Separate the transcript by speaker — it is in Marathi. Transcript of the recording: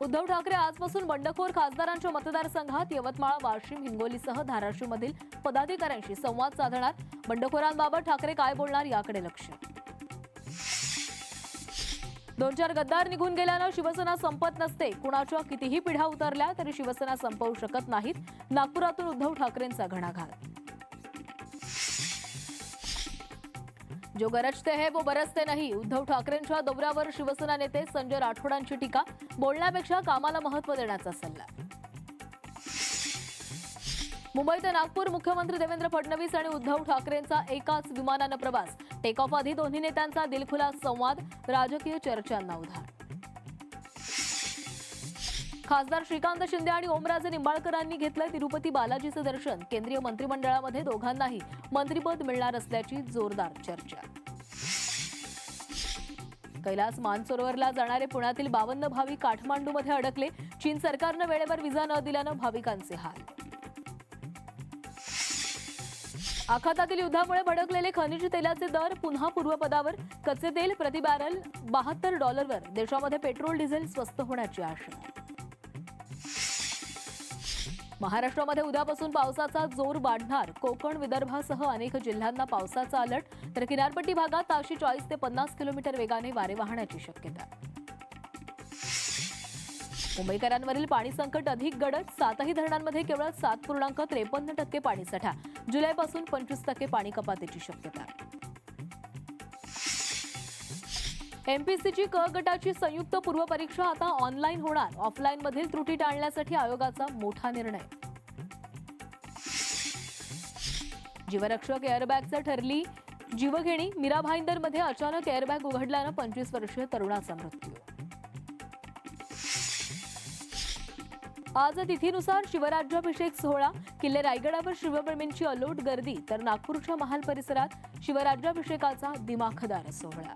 Speaker 1: उद्धव ठाकरे आजपासून बंडखोर खासदारांच्या मतदारसंघात यवतमाळ, वाशिम, हिंगोलीसह धाराशिवमधील पदाधिकाऱ्यांशी संवाद साधणार. बंडखोरांबाबत ठाकरे काय बोलणार याकडे लक्ष. 2-4 गद्दार निघून गेल्यानं शिवसेना संपत नसते. कुणाच्या कितीही पिढ्या उतरल्या तरी शिवसेना संपवू शकत नाहीत. नागपुरातून उद्धव ठाकरेंचा घणाघात. जो गरजते है वो बरसते नहीं. उद्धव ठाकरेंच्या दौऱ्यावर शिवसेना नेते संजय राठोडांची टीका. बोलण्यापेक्षा कामाला महत्त्व देण्याचा सल्ला. मुंबई ते नागपूर मुख्यमंत्री देवेंद्र फडणवीस आणि उद्धव ठाकरेंचा एकाच विमानानं प्रवास. टेक ऑफ आधी दोन्ही नेत्यांचा दिलखुलास संवाद. राजकीय चर्चांना उधाण. खासदार श्रीकांत शिंदे आणि ओमराजे निंबाळकरांनी घेतलं तिरुपती बालाजीचं दर्शन. केंद्रीय मंत्रिमंडळामध्ये दोघांनाही मंत्रिपद मिळणार असल्याची जोरदार चर्चा. कैलास मानसरोवरला जाणारे पुण्यातील 52 भाविक काठमांडूमध्ये अडकले. चीन सरकारनं वेळेवर व्हिसा न दिल्यानं भाविकांचे हाल. आखातातील युद्धामुळे भडकलेले खनिज तेलाचे दर पुन्हा पूर्वपदावर. कच्चे तेल प्रति बॅरल $72वर. देशामध्ये पेट्रोल डिझेल स्वस्त होण्याची आशा. महाराष्ट्रामध्ये उद्यापासून पावसाचा जोर वाढणार. कोकण, विदर्भासह अनेक जिल्ह्यांना पावसाचा अलर्ट. तर किनारपट्टी भागात ताशी 40 ते 50 किलोमीटर वेगाने वारे वाहण्याची शक्यता. मुंबईकरांवरील पाणी संकट अधिक गडद. 7ही धरणांमध्ये केवळ 7.53% पाणीसाठा. जुलैपासून 25% पाणी कपातीची शक्यता. एमपीएससीची क गटाची संयुक्त पूर्वपरीक्षा आता ऑनलाईन होणार. ऑफलाईनमधील त्रुटी टाळण्यासाठी आयोगाचा मोठा निर्णय. जीवरक्षक एअरबॅगचं ठरली जीवघेणी. मीरा भाईंदरमध्ये अचानक एअरबॅग उघडल्यानं 25 वर्षीय तरुणाचा मृत्यू. आज तिथीनुसार शिवराज्याभिषेक सोहळा. किल्ले रायगडावर शिवप्रेमींची अलोट गर्दी. तर नागपूरच्या महाल परिसरात शिवराज्याभिषेकाचा दिमाखदार सोहळा.